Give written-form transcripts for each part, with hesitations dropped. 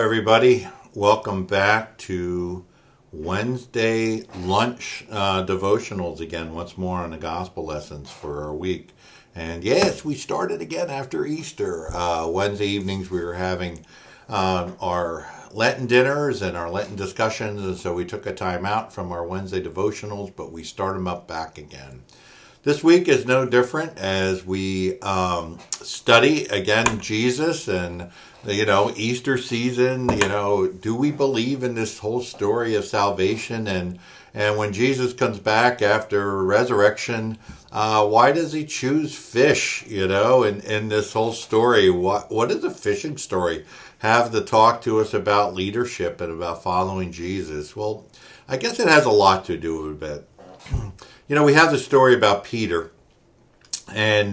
everybody. Welcome back to Wednesday lunch devotionals again, once more on the gospel lessons for our week. And yes, we started again after Easter. Wednesday evenings we were having our Lenten dinners and our Lenten discussions, and so we took a time out from our Wednesday devotionals, but we start them up back again. This week is no different as we study again Jesus and Easter season. Do we believe in this whole story of salvation? And when Jesus comes back after resurrection, why does he choose fish? In this whole story, what does the fishing story have to talk to us about leadership and about following Jesus? Well, I guess it has a lot to do with it. We have the story about Peter, and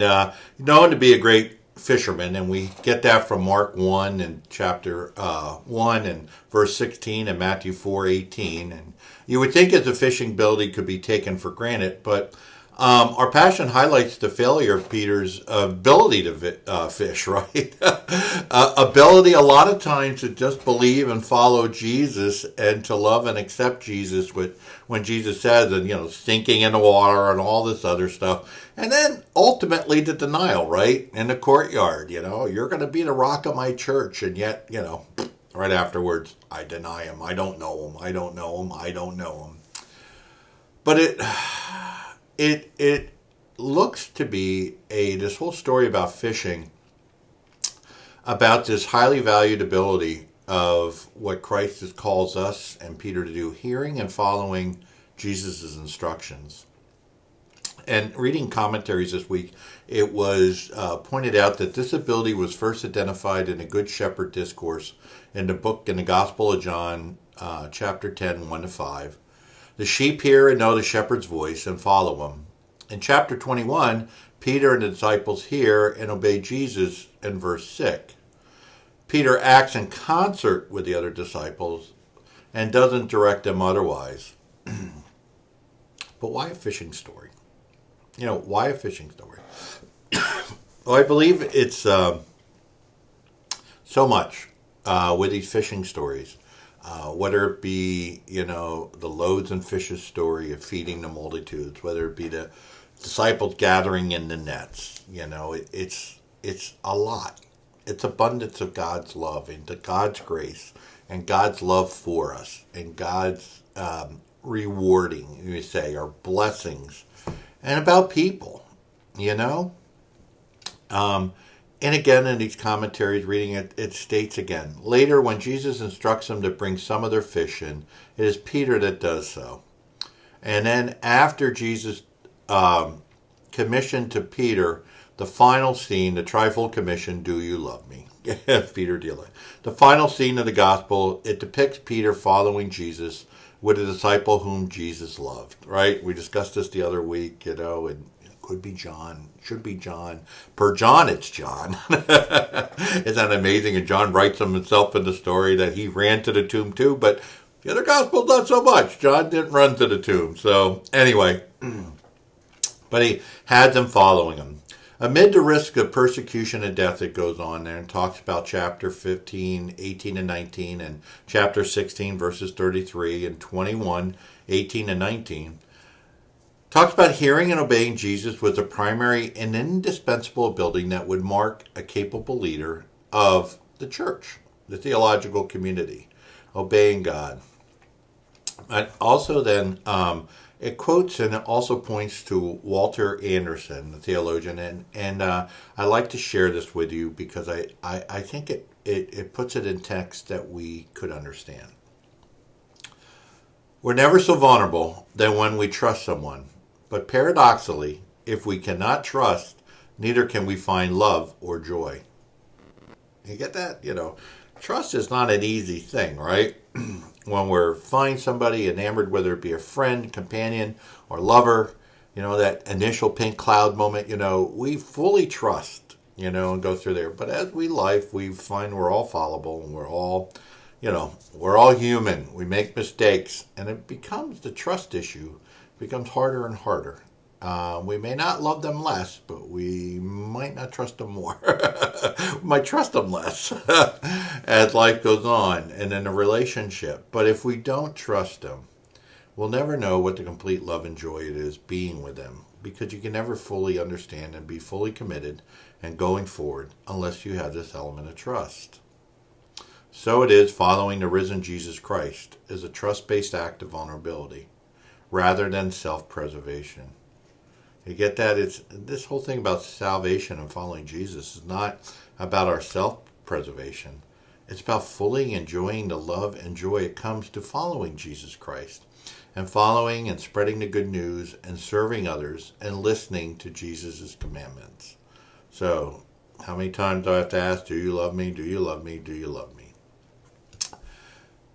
known to be a great fisherman, and we get that from Mark 1 and chapter 1 and verse 16 and Matthew 4:18. And you would think as a fishing ability could be taken for granted, but our passion highlights the failure of Peter's ability to fish, right? Ability a lot of times to just believe and follow Jesus and to love and accept Jesus when Jesus says, and sinking in the water and all this other stuff. And then ultimately the denial, right? In the courtyard, you're going to be the rock of my church. And yet, right afterwards, I deny him. I don't know him. I don't know him. I don't know him. But it looks to be this whole story about fishing, about this highly valued ability of what Christ calls us and Peter to do, hearing and following Jesus' instructions. And reading commentaries this week, it was pointed out that this ability was first identified in a Good Shepherd discourse in the Gospel of John, chapter 10, 1-5. The sheep hear and know the shepherd's voice and follow him. In chapter 21, Peter and the disciples hear and obey Jesus in verse 6. Peter acts in concert with the other disciples and doesn't direct them otherwise. But why a fishing story? Why a fishing story? Well, I believe it's so much with these fishing stories. Whether it be, the loaves and fishes story of feeding the multitudes, whether it be the disciples gathering in the nets, it's a lot. It's abundance of God's love and God's grace and God's love for us and God's rewarding, you say, or blessings, and about people, And again, in these commentaries, reading it, it states again, later when Jesus instructs them to bring some of their fish in, it is Peter that does so. And then after Jesus commissioned to Peter the final scene, the trifold commission, do you love me? Peter, do you love me? The final scene of the gospel, it depicts Peter following Jesus with a disciple whom Jesus loved, right? We discussed this the other week, and could be John, should be John. Per John, it's John. Isn't that amazing? And John writes himself in the story that he ran to the tomb too, but the other Gospels not so much. John didn't run to the tomb. So anyway, but he had them following him. Amid the risk of persecution and death, it goes on there and talks about chapter 15, 18 and 19, and chapter 16, verses 33 and 21, 18 and 19. Talks about hearing and obeying Jesus was a primary and indispensable ability that would mark a capable leader of the church, the theological community, obeying God. And also then, it quotes and it also points to Walter Anderson, the theologian, and I like to share this with you because I think it puts it in text that we could understand. We're never so vulnerable than when we trust someone. But paradoxically, if we cannot trust, neither can we find love or joy. You get that? Trust is not an easy thing, right? When we're find somebody enamored, whether it be a friend, companion, or lover, that initial pink cloud moment, we fully trust, and go through there. But as we find we're all fallible and we're all human. We make mistakes, and it becomes the trust issue becomes harder and harder. We may not love them less, but we might not trust them more. We might trust them less as life goes on and in a relationship. But if we don't trust them, we'll never know what the complete love and joy it is being with them, because you can never fully understand and be fully committed and going forward unless you have this element of trust. So it is following the risen Jesus Christ is a trust-based act of vulnerability rather than self-preservation. You get that? It's this whole thing about salvation and following Jesus is not about our self-preservation. It's about fully enjoying the love and joy it comes to following Jesus Christ and following and spreading the good news and serving others and listening to Jesus' commandments. So, how many times do I have to ask, do you love me? Do you love me? Do you love me?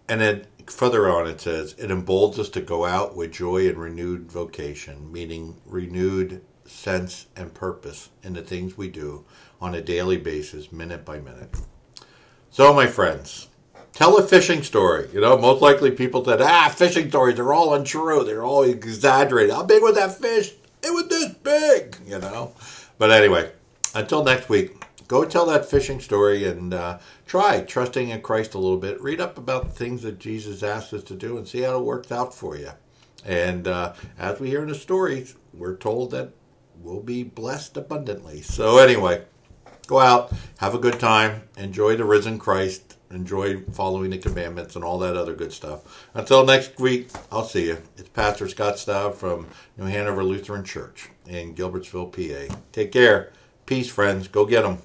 And then further on it says, it emboldens us to go out with joy and renewed vocation, meaning renewed sense and purpose in the things we do on a daily basis, minute by minute. So, my friends, tell a fishing story. Most likely people said, fishing stories are all untrue. They're all exaggerated. How big was that fish? It was this big, But anyway, until next week, go tell that fishing story and try trusting in Christ a little bit. Read up about the things that Jesus asked us to do and see how it works out for you. And as we hear in the stories, we're told that we'll be blessed abundantly. So anyway, go out, have a good time, enjoy the risen Christ, enjoy following the commandments and all that other good stuff. Until next week, I'll see you. It's Pastor Scott Staub from New Hanover Lutheran Church in Gilbertsville, PA. Take care. Peace, friends. Go get them.